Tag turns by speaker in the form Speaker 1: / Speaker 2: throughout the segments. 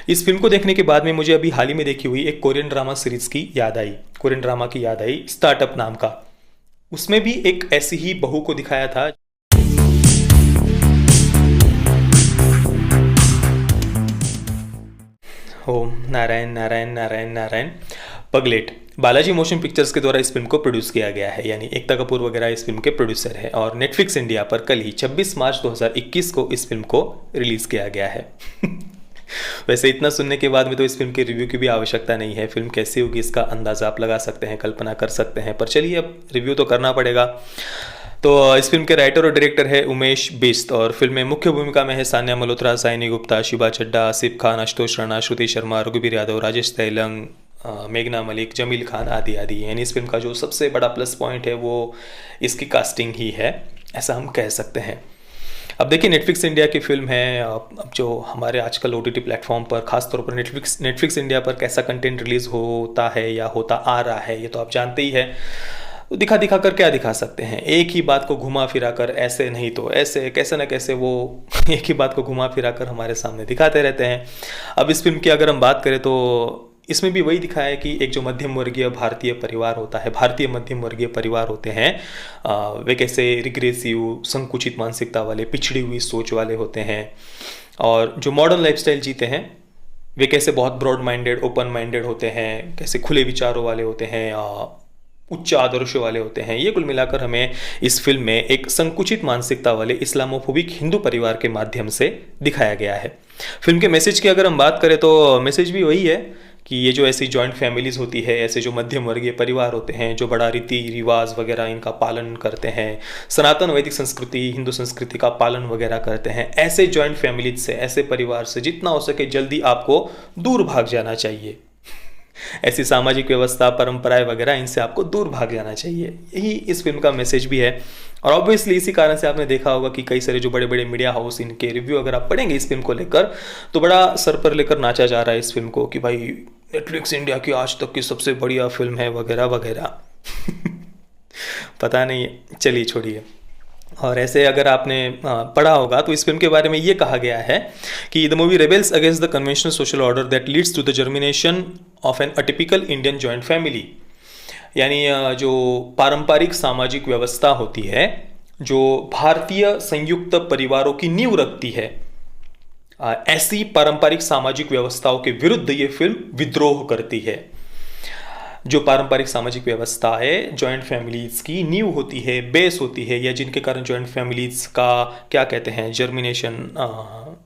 Speaker 1: इस फ़िल्म को देखने के बाद में मुझे अभी हाल ही में देखी हुई एक कोरियन ड्रामा सीरीज़ की याद आई, कोरियन ड्रामा की याद आई, स्टार्टअप नाम का। उसमें भी एक ऐसी ही बहू को दिखाया था। ओम नारायण नारायण नारायण नारायण। पगलेट बालाजी मोशन पिक्चर्स के द्वारा इस फिल्म को प्रोड्यूस किया गया है, यानी एकता कपूर वगैरह इस फिल्म के प्रोड्यूसर है। और नेटफ्लिक्स इंडिया पर कल ही 26 मार्च 2021 को इस फिल्म को रिलीज़ किया गया है। वैसे इतना सुनने के बाद में तो इस फिल्म के रिव्यू की भी आवश्यकता नहीं है। फिल्म कैसी होगी इसका अंदाज़ा आप लगा सकते हैं, कल्पना कर सकते हैं, पर चलिए अब रिव्यू तो करना पड़ेगा। तो इस फिल्म के राइटर और डायरेक्टर है उमेश बिस्त, और फिल्म में मुख्य भूमिका में है सान्या मल्होत्रा, साइनी गुप्ता, शिबा चड्ढा, आसिफ खान, आशुतोष राणा, श्रुति शर्मा, रघुवीर यादव, राजेश तैलंग, मेघना मलिक, जमील खान आदि आदि। यानी इस फिल्म का जो सबसे बड़ा प्लस पॉइंट है वो इसकी कास्टिंग ही है, ऐसा हम कह सकते हैं। अब देखिए, नेटफ्लिक्स इंडिया की फिल्म है। अब जो हमारे आजकल OTT प्लेटफॉर्म पर, खासतौर पर नेटफ्लिक्स इंडिया पर कैसा कंटेंट रिलीज़ होता है या होता आ रहा है ये तो आप जानते ही है। तो दिखा दिखा कर क्या दिखा सकते हैं, एक ही बात को घुमा फिरा कर, ऐसे नहीं तो ऐसे, कैसे ना कैसे वो एक ही बात को घुमा फिरा कर हमारे सामने दिखाते रहते हैं। अब इस फिल्म की अगर हम बात करें तो इसमें भी वही दिखाया है कि एक जो मध्यम वर्गीय भारतीय परिवार होता है, भारतीय मध्यम वर्गीय परिवार होते हैं, वे कैसे रिग्रेसिव, संकुचित मानसिकता वाले, पिछड़ी हुई सोच वाले होते हैं, और जो मॉडर्न लाइफस्टाइल जीते हैं वे कैसे बहुत ब्रॉड माइंडेड, ओपन माइंडेड होते हैं, कैसे खुले विचारों वाले होते हैं, उच्च आदर्शों वाले होते हैं। ये कुल मिलाकर हमें इस फिल्म में एक संकुचित मानसिकता वाले इस्लामोफोबिक हिंदू परिवार के माध्यम से दिखाया गया है। फिल्म के मैसेज की अगर हम बात करें तो मैसेज भी वही है कि ये जो ऐसी जॉइंट फैमिलीज़ होती है, ऐसे जो मध्यम वर्गीय परिवार होते हैं जो बड़ा रीति रिवाज वगैरह इनका पालन करते हैं, सनातन वैदिक संस्कृति, हिंदू संस्कृति का पालन वगैरह करते हैं, ऐसे जॉइंट फैमिलीज से, ऐसे परिवार से जितना हो सके जल्दी आपको दूर भाग जाना चाहिए। ऐसी सामाजिक व्यवस्था, परंपराएं वगैरह, इनसे आपको दूर भाग जाना चाहिए। यही इस फिल्म का मैसेज भी है। और ऑब्वियसली इसी कारण से आपने देखा होगा कि कई सारे जो बड़े बड़े मीडिया हाउस, इनके रिव्यू अगर आप पढ़ेंगे इस फिल्म को लेकर तो बड़ा सर पर लेकर नाचा जा रहा है इस फिल्म को कि भाई नेटफ्लिक्स इंडिया की आज तक की सबसे बढ़िया फिल्म है वगैरह वगैरह। पता नहीं, चलिए छोड़िए। और ऐसे अगर आपने पढ़ा होगा तो इस फिल्म के बारे में ये कहा गया है कि the movie rebels against the conventional social order that leads to the germination of an atypical Indian joint family. यानी जो पारंपरिक सामाजिक व्यवस्था होती है, जो भारतीय संयुक्त परिवारों की नींव रखती है, ऐसी पारंपरिक सामाजिक व्यवस्थाओं के विरुद्ध ये फिल्म विद्रोह करती है। जो पारंपरिक सामाजिक व्यवस्था है, जॉइंट फैमिलीज की नींव होती है, बेस होती है, या जिनके कारण जॉइंट फैमिलीज का क्या कहते हैं, जर्मिनेशन,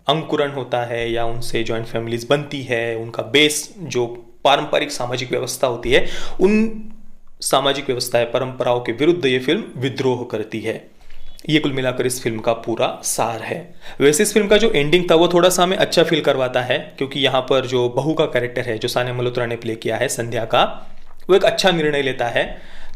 Speaker 1: अंकुरण होता है, या उनसे जॉइंट फैमिलीज बनती है, उनका बेस जो पारंपरिक सामाजिक व्यवस्था होती है, उन सामाजिक व्यवस्थाएं, परंपराओं के विरुद्ध ये फिल्म विद्रोह करती है। ये कुल मिलाकर इस फिल्म का पूरा सार है। वैसे इस फिल्म का जो एंडिंग था वो थोड़ा सा हमें अच्छा फील करवाता है, क्योंकि यहाँ पर जो बहू का कैरेक्टर है जो सान्या मल्होत्रा ने प्ले किया है, संध्या का, वो एक अच्छा निर्णय लेता है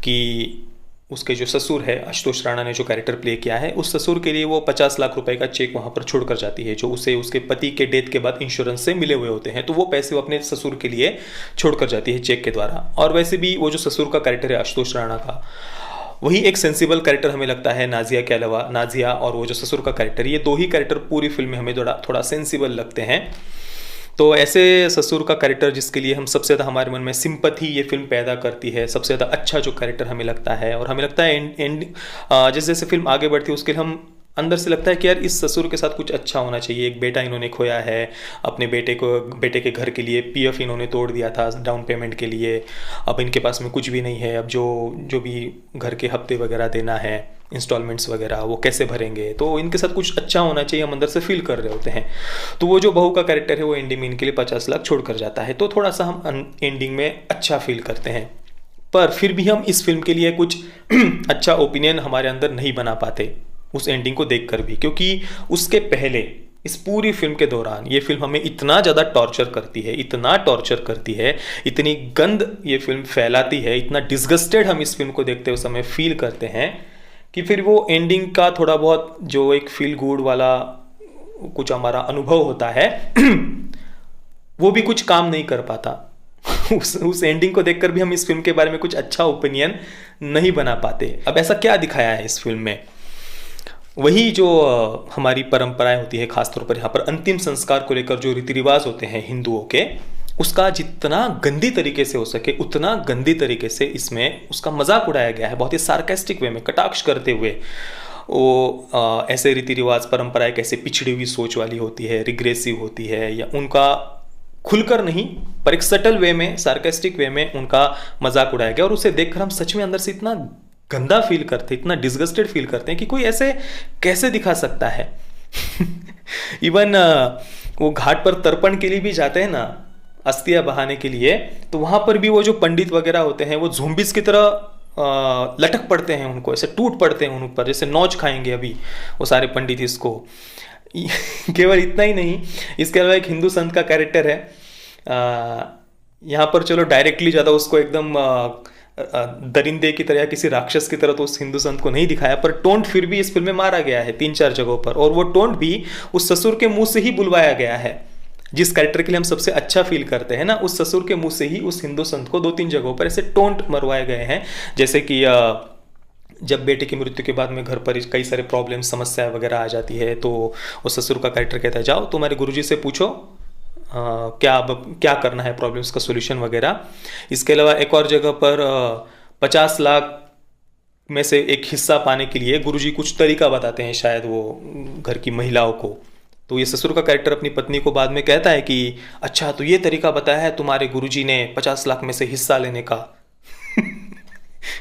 Speaker 1: कि उसके जो ससुर है, आशुतोष राणा ने जो कैरेक्टर प्ले किया है, उस ससुर के लिए वो 50 लाख रुपए का चेक वहाँ पर छोड़ कर जाती है, जो उसे उसके पति के डेथ के बाद इंश्योरेंस से मिले हुए होते हैं। तो वो पैसे वो अपने ससुर के लिए छोड़ कर जाती है चेक के द्वारा। और वैसे भी वो जो ससुर का कैरेक्टर है आशुतोष राणा का, वही एक सेंसिबल कैरेक्टर हमें लगता है नाजिया के अलावा। नाजिया और वो जो ससुर का कैरेक्टर, ये दो ही कैरेक्टर पूरी फिल्म में हमें थोड़ा सेंसिबल लगते हैं। तो ऐसे ससुर का कैरेक्टर जिसके लिए हम सबसे ज़्यादा, हमारे मन में सिंपथी ये फिल्म पैदा करती है, सबसे ज़्यादा अच्छा जो कैरेक्टर हमें लगता है, और हमें लगता है जैसे जैसे फिल्म आगे बढ़ती है उसके लिए हम अंदर से लगता है कि यार इस ससुर के साथ कुछ अच्छा होना चाहिए। एक बेटा इन्होंने खोया है, अपने बेटे के घर के लिए PF इन्होंने तोड़ दिया था डाउन पेमेंट के लिए, अब इनके पास में कुछ भी नहीं है, अब जो भी घर के हफ्ते वगैरह देना है, इंस्टॉलमेंट्स वगैरह, वो कैसे भरेंगे, तो इनके साथ कुछ अच्छा होना चाहिए, हम अंदर से फील कर रहे होते हैं। तो वो जो बहू का कैरेक्टर है वो एंडिंग में इनके लिए 50 लाख छोड़ कर जाता है, तो थोड़ा सा हम एंडिंग में अच्छा फील करते हैं। पर फिर भी हम इस फिल्म के लिए कुछ अच्छा ओपिनियन हमारे अंदर नहीं बना पाते उस एंडिंग को देखकर भी, क्योंकि उसके पहले इस पूरी फिल्म के दौरान ये फिल्म हमें इतना ज़्यादा टॉर्चर करती है, इतना टॉर्चर करती है, इतनी गंद ये फिल्म फैलाती है, इतना डिसगस्टेड हम इस फिल्म को देखते हुए समय फील करते हैं कि फिर वो एंडिंग का थोड़ा बहुत जो एक फील गुड वाला कुछ हमारा अनुभव होता है वो भी कुछ काम नहीं कर पाता। उस एंडिंग को देखकर भी हम इस फिल्म के बारे में कुछ अच्छा ओपिनियन नहीं बना पाते। अब ऐसा क्या दिखाया है इस फिल्म में? वही जो हमारी परंपराएं होती है, खासतौर पर यहाँ पर अंतिम संस्कार को लेकर जो रीति रिवाज होते हैं हिंदुओं के, उसका जितना गंदी तरीके से हो सके उतना गंदी तरीके से इसमें उसका मजाक उड़ाया गया है, बहुत ही सार्केस्टिक वे में, कटाक्ष करते हुए। वो ऐसे रीति रिवाज परंपराएं कैसे पिछड़ी हुई सोच वाली होती है, रिग्रेसिव होती है, या उनका खुलकर नहीं पर एक सटल वे में, सार्केस्टिक वे में उनका मजाक उड़ाया गया। और उसे देखकर हम सच में अंदर से इतना गंदा फील करते, इतना डिसगस्टेड फील करते हैं कि कोई ऐसे कैसे दिखा सकता है। इवन वो घाट पर तर्पण के लिए भी जाते हैं ना, अस्थियां बहाने के लिए, तो वहां पर भी वो जो पंडित वगैरह होते हैं वो ज़ोंबीज की तरह लटक पड़ते हैं, उनको ऐसे टूट पड़ते हैं उन ऊपर, जैसे नौच खाएंगे अभी वो सारे पंडित इसको। केवल इतना ही नहीं, इसके अलावा एक हिंदू संत का कैरेक्टर है, यहाँ पर चलो डायरेक्टली ज़्यादा उसको एकदम दरिंदे की तरह, किसी राक्षस की तरह तो उस हिंदू संत को नहीं दिखाया, पर टोंट फिर भी इस फिल्म में मारा गया है 3-4 जगहों पर, और वो टोंट भी उस ससुर के मुंह से ही बुलवाया गया है। जिस कैरेक्टर के लिए हम सबसे अच्छा फील करते हैं ना, उस ससुर के मुंह से ही उस हिंदू संत को 2-3 जगहों पर ऐसे टोंट मरवाए गए हैं। जैसे कि जब बेटे की मृत्यु के बाद में घर पर कई सारे प्रॉब्लम, समस्या वगैरह आ जाती है, तो उस ससुर का कैरेक्टर कहता है जाओ तुम्हारे गुरुजी से पूछो क्या करना है, प्रॉब्लम्स का सोल्यूशन वगैरह। इसके अलावा एक और जगह पर 50 लाख में से एक हिस्सा पाने के लिए गुरुजी कुछ तरीका बताते हैं शायद वो घर की महिलाओं को। तो ये ससुर का कैरेक्टर अपनी पत्नी को बाद में कहता है कि अच्छा तो ये तरीका बताया है तुम्हारे गुरुजी ने 50 लाख में से हिस्सा लेने का।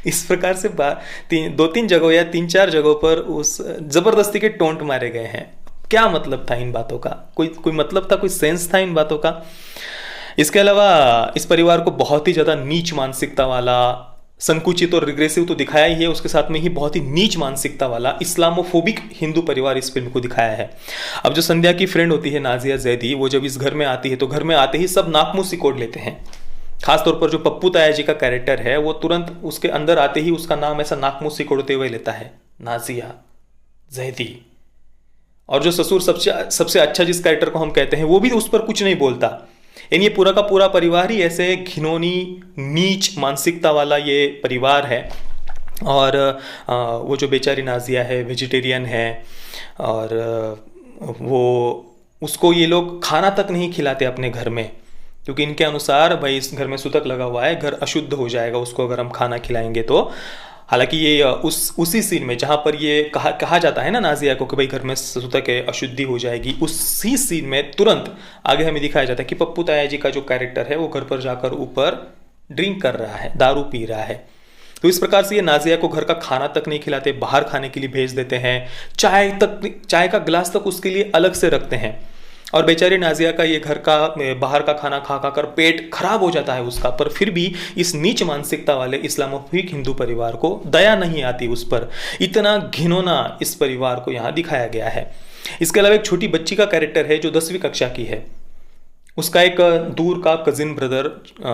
Speaker 1: इस प्रकार से 2-3 जगहों या 3-4 जगहों पर उस जबरदस्ती के टोंट मारे गए हैं। क्या मतलब था इन बातों का? कोई मतलब था, कोई सेंस था इन बातों का? इसके अलावा इस परिवार को बहुत ही ज़्यादा नीच मानसिकता वाला, संकुचित और रिग्रेसिव तो दिखाया ही है, उसके साथ में ही बहुत ही नीच मानसिकता वाला इस्लामोफोबिक हिंदू परिवार इस फिल्म को दिखाया है। अब जो संध्या की फ्रेंड होती है नाजिया जैदी, वो जब इस घर में आती है तो घर में आते ही सब नाक मुंह सिकोड़ लेते हैं। खासतौर पर जो पप्पू ताया जी का कैरेक्टर है, वो तुरंत उसके अंदर आते ही उसका नाम ऐसा नाक मुंह सिकोड़ते हुए लेता है, नाजिया जैदी। और जो ससुर सबसे अच्छा जिस कैरेक्टर को हम कहते हैं, वो भी उस पर कुछ नहीं बोलता। यानी ये पूरा का पूरा परिवार ही ऐसे घिनौनी नीच मानसिकता वाला ये परिवार है। और वो जो बेचारी नाजिया है वेजिटेरियन है, और वो उसको ये लोग खाना तक नहीं खिलाते अपने घर में, क्योंकि इनके अनुसार भाई इस घर में सूतक लगा हुआ है, घर अशुद्ध हो जाएगा उसको अगर हम खाना खिलाएंगे तो। हालांकि ये उसी सीन में जहाँ पर ये कहा जाता है ना नाजिया को कि भाई घर में सूतक है, अशुद्धि हो जाएगी, उसी सीन में तुरंत आगे हमें दिखाया जाता है कि पप्पू ताया जी का जो कैरेक्टर है वो घर पर जाकर ऊपर ड्रिंक कर रहा है, दारू पी रहा है। तो इस प्रकार से ये नाजिया को घर का खाना तक नहीं खिलाते, बाहर खाने के लिए भेज देते हैं, चाय का गिलास तक उसके लिए अलग से रखते हैं। और बेचारी नाजिया का ये घर का बाहर का खाना खा खा कर पेट खराब हो जाता है उसका, पर फिर भी इस नीच मानसिकता वाले इस्लामोफोबिक हिंदू परिवार को दया नहीं आती उस पर। इतना घिनौना इस परिवार को यहाँ दिखाया गया है। इसके अलावा एक छोटी बच्ची का कैरेक्टर है जो 10वीं कक्षा की है, उसका एक दूर का कजिन ब्रदर,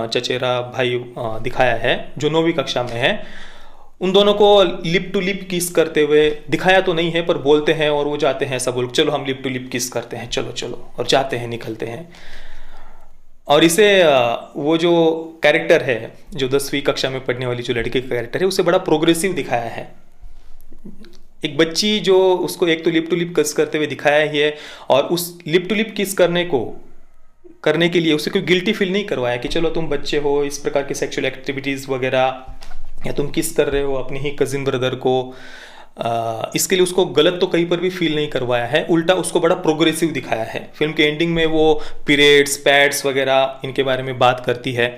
Speaker 1: चचेरा भाई दिखाया है जो 9वीं कक्षा में है। उन दोनों को लिप टू लिप किस करते हुए दिखाया तो नहीं है, पर बोलते हैं और वो जाते हैं ऐसा बोल, चलो हम लिप टू लिप किस करते हैं, चलो चलो, और जाते हैं, निकलते हैं। और इसे वो जो कैरेक्टर है जो 10वीं कक्षा में पढ़ने वाली जो लड़की का कैरेक्टर है, उसे बड़ा प्रोग्रेसिव दिखाया है। एक बच्ची जो उसको एक तो लिप टू लिप किस करते हुए दिखाया ही है, और उस लिप टू लिप किस करने के लिए उसे कोई गिल्टी फील नहीं करवाया कि चलो तुम बच्चे हो, इस प्रकार की सेक्सुअल एक्टिविटीज़ वगैरह, या तुम किस कर रहे हो अपने ही कजिन ब्रदर को, इसके लिए उसको गलत तो कहीं पर भी फील नहीं करवाया है, उल्टा उसको बड़ा प्रोग्रेसिव दिखाया है। फिल्म के एंडिंग में वो पीरियड्स, पैड्स वगैरह इनके बारे में बात करती है,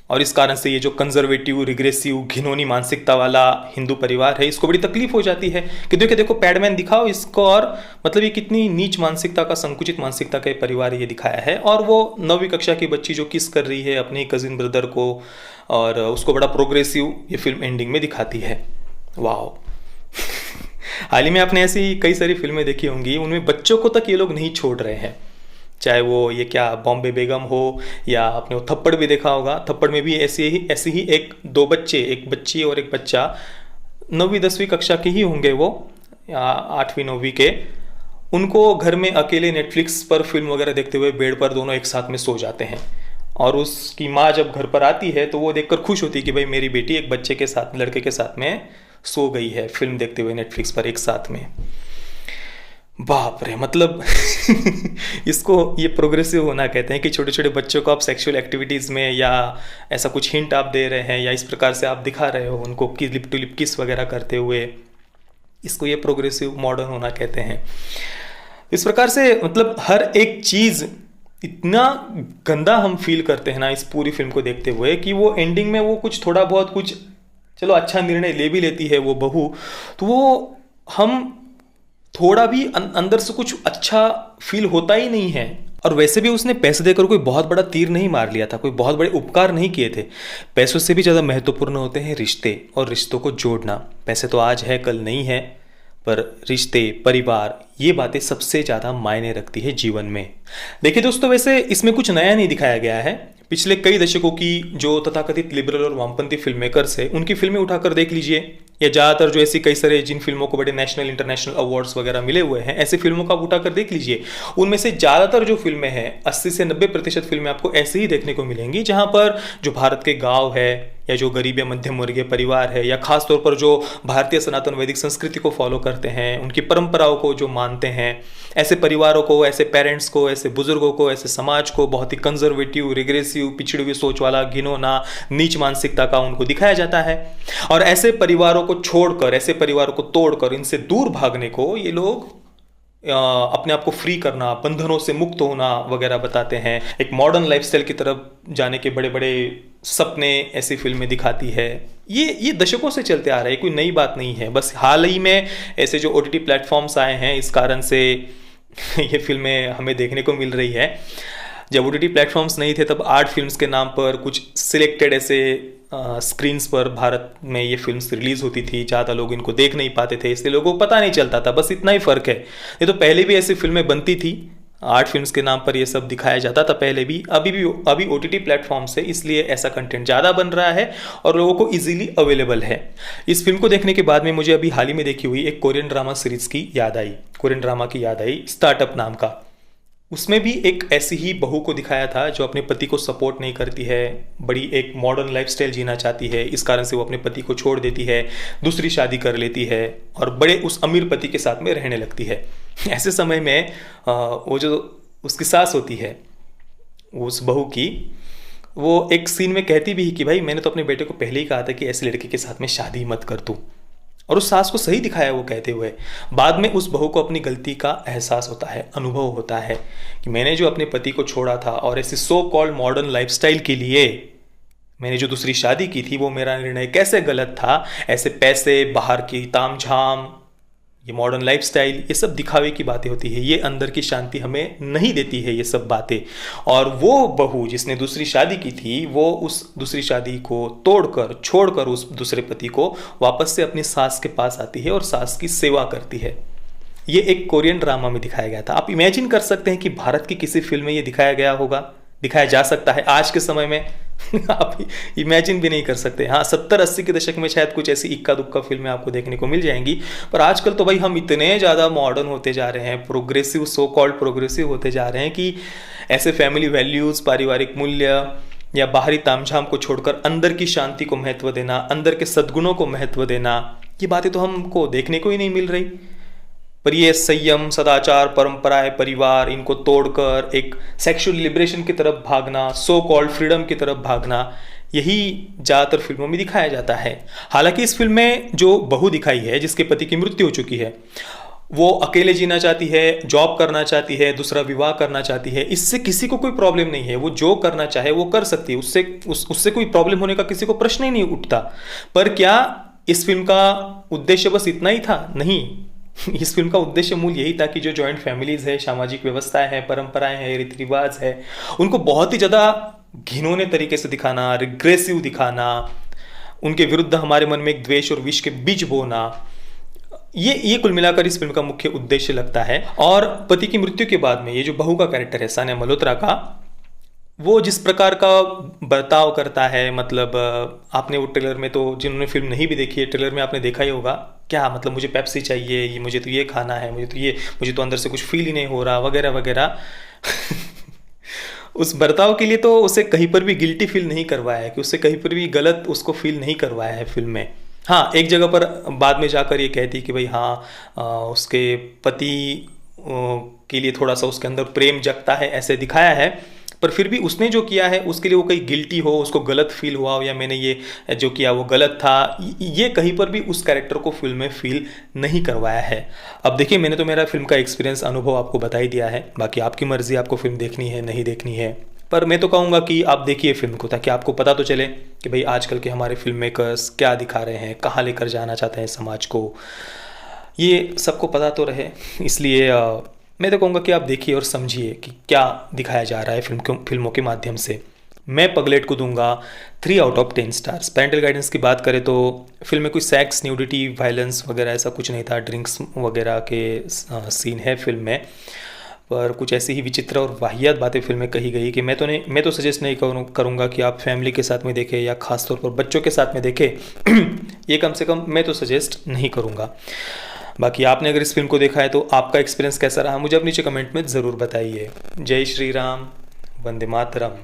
Speaker 1: और इस कारण से ये जो कंजर्वेटिव, रिग्रेसिव, घिनौनी मानसिकता वाला हिंदू परिवार है, इसको बड़ी तकलीफ हो जाती है कि देखो पैडमैन दिखाओ इसको, और मतलब ये कितनी नीच मानसिकता का, संकुचित मानसिकता का परिवार ये दिखाया है। और वो 9वीं कक्षा की बच्ची जो किस कर रही है अपने कजिन ब्रदर को, और उसको बड़ा प्रोग्रेसिव ये फिल्म एंडिंग में दिखाती है। वाह। हाल ही में आपने ऐसी कई सारी फिल्में देखी होंगी, उनमें बच्चों को तक ये लोग नहीं छोड़ रहे हैं, चाहे वो ये क्या बॉम्बे बेगम हो, या आपने वो थप्पड़ भी देखा होगा। थप्पड़ में भी ऐसे ही दो बच्चे, एक बच्ची और एक बच्चा 9वीं-10वीं कक्षा के ही होंगे वो, या 8वीं-9वीं के, उनको घर में अकेले नेटफ्लिक्स पर फिल्म वगैरह देखते हुए बेड पर दोनों एक साथ में सो जाते हैं। और उसकी माँ जब घर पर आती है तो वो देखकर खुश होती है कि भाई मेरी बेटी एक बच्चे के साथ, लड़के के साथ में सो गई है फिल्म देखते हुए नेटफ्लिक्स पर एक साथ में। बाप रे, मतलब इसको ये प्रोग्रेसिव होना कहते हैं कि छोटे छोटे बच्चों को आप सेक्सुअल एक्टिविटीज़ में या ऐसा कुछ हिंट आप दे रहे हैं या इस प्रकार से आप दिखा रहे हो उनको कि लिप टू लिप किस वगैरह करते हुए, इसको ये प्रोग्रेसिव मॉडर्न होना कहते हैं। इस प्रकार से मतलब हर एक चीज़ इतना गंदा हम फील करते हैं ना इस पूरी फिल्म को देखते हुए कि वो एंडिंग में वो कुछ थोड़ा बहुत कुछ चलो अच्छा निर्णय ले भी लेती है वो बहू, तो वो हम थोड़ा भी अंदर से कुछ अच्छा फील होता ही नहीं है। और वैसे भी उसने पैसे देकर कोई बहुत बड़ा तीर नहीं मार लिया था, कोई बहुत बड़े उपकार नहीं किए थे। पैसों से भी ज़्यादा महत्वपूर्ण होते हैं रिश्ते और रिश्तों को जोड़ना। पैसे तो आज है कल नहीं है, पर रिश्ते, परिवार, ये बातें सबसे ज़्यादा मायने रखती है जीवन में। देखिए दोस्तों, वैसे इसमें कुछ नया नहीं दिखाया गया है। पिछले कई दशकों की जो तथाकथित लिबरल और वामपंथी फिल्म मेकर्स है उनकी फिल्में उठाकर देख लीजिए, या ज़्यादातर जो ऐसी कई सारे जिन फिल्मों को बड़े नेशनल इंटरनेशनल अवार्ड्स वगैरह मिले हुए हैं, ऐसी फिल्मों का आप उठाकर देख लीजिए। उनमें से ज़्यादातर जो फिल्में हैं 80 से 90% फिल्में आपको ऐसे ही देखने को मिलेंगी जहाँ पर जो भारत के गाँव है या जो गरीब या मध्यम वर्गीय परिवार है या खास तौर पर जो भारतीय सनातन वैदिक संस्कृति को फॉलो करते हैं, उनकी परंपराओं को जो मानते हैं, ऐसे परिवारों को, ऐसे पेरेंट्स को, ऐसे बुजुर्गों को, ऐसे समाज को बहुत ही कंजर्वेटिव, रिग्रेसिव, पिछड़ी हुई सोच वाला, घिनौना, नीच मानसिकता का उनको दिखाया जाता है। और ऐसे परिवारों को छोड़कर, ऐसे परिवारों को तोड़कर, इनसे दूर भागने को ये लोग अपने आप को फ्री करना, बंधनों से मुक्त होना वगैरह बताते हैं। एक मॉडर्न लाइफस्टाइल की तरफ जाने के बड़े बड़े सपने ऐसी फिल्में दिखाती है। ये दशकों से चलते आ रहा है, कोई नई बात नहीं है। बस हाल ही में ऐसे जो OTT प्लेटफॉर्म्स आए हैं इस कारण से ये फिल्में हमें देखने को मिल रही है। जब OTT प्लेटफॉर्म्स नहीं थे तब आर्ट फिल्म्स के नाम पर कुछ सिलेक्टेड ऐसे स्क्रीन्स पर भारत में ये फिल्म्स रिलीज होती थी। ज़्यादा लोग इनको देख नहीं पाते थे, इसलिए लोगों को पता नहीं चलता था। बस इतना ही फ़र्क है। ये तो पहले भी ऐसी फिल्में बनती थी, आर्ट फिल्म्स के नाम पर ये सब दिखाया जाता था पहले भी, अभी OTT प्लेटफॉर्म से, इसलिए ऐसा कंटेंट ज़्यादा बन रहा है और लोगों को इजीली अवेलेबल है। इस फिल्म को देखने के बाद में मुझे अभी हाल ही में देखी हुई एक कोरियन ड्रामा सीरीज़ की याद आई, कोरियन ड्रामा की याद आई, स्टार्टअप नाम का। उसमें भी एक ऐसी ही बहू को दिखाया था जो अपने पति को सपोर्ट नहीं करती है, बड़ी एक मॉडर्न लाइफस्टाइल जीना चाहती है। इस कारण से वो अपने पति को छोड़ देती है, दूसरी शादी कर लेती है और बड़े उस अमीर पति के साथ में रहने लगती है। ऐसे समय में वो जो उसकी सास होती है उस बहू की, वो एक सीन में कहती भी है कि भाई मैंने तो अपने बेटे को पहले ही कहा था कि ऐसे लड़के के साथ में शादी मत कर तू, और उस सास को सही दिखाया वो कहते हुए। बाद में उस बहू को अपनी गलती का एहसास होता है, अनुभव होता है कि मैंने जो अपने पति को छोड़ा था और ऐसे सो कॉल्ड मॉडर्न लाइफस्टाइल के लिए मैंने जो दूसरी शादी की थी वो मेरा निर्णय कैसे गलत था। ऐसे पैसे, बाहर की तामझाम, ये मॉडर्न लाइफस्टाइल, ये सब दिखावे की बातें होती है, ये अंदर की शांति हमें नहीं देती है ये सब बातें। और वो बहू जिसने दूसरी शादी की थी वो उस दूसरी शादी को तोड़कर, छोड़कर उस दूसरे पति को वापस से अपनी सास के पास आती है और सास की सेवा करती है। ये एक कोरियन ड्रामा में दिखाया गया था। आप इमेजिन कर सकते हैं कि भारत की किसी फिल्म में ये दिखाया गया होगा, दिखाया जा सकता है आज के समय में? आप इमेजिन भी नहीं कर सकते। हाँ, 70-80 के दशक में शायद कुछ ऐसी इक्का दुक्का फिल्में आपको देखने को मिल जाएंगी, पर आजकल तो भाई हम इतने ज़्यादा मॉडर्न होते जा रहे हैं, प्रोग्रेसिव, सो कॉल्ड प्रोग्रेसिव होते जा रहे हैं कि ऐसे फैमिली वैल्यूज़, पारिवारिक मूल्य या बाहरी तामझाम को छोड़कर अंदर की शांति को महत्व देना, अंदर के सद्गुणों को महत्व देना, ये बातें तो हमको देखने को ही नहीं मिल रही। पर ये संयम, सदाचार, परंपराएं, परिवार, इनको तोड़कर एक सेक्सुअल लिबरेशन की तरफ भागना, सो कॉल्ड फ्रीडम की तरफ भागना, यही ज़्यादातर फिल्मों में दिखाया जाता है। हालांकि इस फिल्म में जो बहू दिखाई है जिसके पति की मृत्यु हो चुकी है, वो अकेले जीना चाहती है, जॉब करना चाहती है, दूसरा विवाह करना चाहती है। इससे किसी को कोई प्रॉब्लम नहीं है, वो जो करना चाहे वो कर सकती है, उससे कोई प्रॉब्लम होने का किसी को प्रश्न ही नहीं उठता। पर क्या इस फिल्म का उद्देश्य बस इतना ही था? नहीं। इस फिल्म का उद्देश्य मूल यही था कि जो जॉइंट फैमिलीज है, सामाजिक व्यवस्थाएं हैं, परंपराएं हैं, रीति रिवाज है, उनको बहुत ही ज़्यादा घिनौने तरीके से दिखाना, रिग्रेसिव दिखाना, उनके विरुद्ध हमारे मन में एक द्वेष और विष के बीज बोना, ये कुल मिलाकर इस फिल्म का मुख्य उद्देश्य लगता है। और पति की मृत्यु के बाद में ये जो बहू का कैरेक्टर है सानिया मल्होत्रा का, वो जिस प्रकार का बर्ताव करता है, मतलब आपने वो ट्रेलर में, तो जिन्होंने फिल्म नहीं भी देखी है, ट्रेलर में आपने देखा ही होगा, क्या मतलब मुझे पेप्सी चाहिए, ये मुझे तो ये खाना है, मुझे तो अंदर से कुछ फील ही नहीं हो रहा, वगैरह वगैरह। उस बर्ताव के लिए तो उसे कहीं पर भी गिल्टी फील नहीं करवाया है, कि उससे कहीं पर भी गलत उसको फील नहीं करवाया है फिल्म में। हाँ, एक जगह पर बाद में जाकर ये कहती कि भाई हाँ, उसके पति के लिए थोड़ा सा उसके अंदर प्रेम जगता है ऐसे दिखाया है, पर फिर भी उसने जो किया है उसके लिए वो कहीं गिल्टी हो, उसको गलत फील हुआ हो, या मैंने ये जो किया वो गलत था, ये कहीं पर भी उस कैरेक्टर को फिल्म में फील नहीं करवाया है। अब देखिए, मैंने तो मेरा फिल्म का एक्सपीरियंस, अनुभव आपको बता ही दिया है, बाकी आपकी मर्ज़ी, आपको फिल्म देखनी है नहीं देखनी है। पर मैं तो कहूँगा कि आप देखिए फिल्म को, ताकि आपको पता तो चले कि भाई आजकल के हमारे फिल्म मेकर्स क्या दिखा रहे हैं, कहाँ लेकर जाना चाहते हैं समाज को, ये सबको पता तो रहे। इसलिए मैं तो कहूँगा कि आप देखिए और समझिए कि क्या दिखाया जा रहा है फिल्मों के माध्यम से। मैं पगलेट को दूंगा 3 out of 10 stars. Parental guidance की बात करें तो फिल्म में कोई सेक्स, न्यूडिटी, वायलेंस वगैरह ऐसा कुछ नहीं था, ड्रिंक्स वगैरह के सीन है फिल्म में, पर कुछ ऐसी ही विचित्र और वाहियात बातें फिल्म में कही गई कि मैं तो सजेस्ट नहीं करूँगा कि आप फैमिली के साथ में देखें या ख़ासतौर पर बच्चों के साथ में देखें। ये कम से कम मैं तो सजेस्ट नहीं करूँगा। बाकी आपने अगर इस फिल्म को देखा है तो आपका एक्सपीरियंस कैसा रहा, मुझे अपनी नीचे कमेंट में ज़रूर बताइए। जय श्री राम, वंदे मातरम।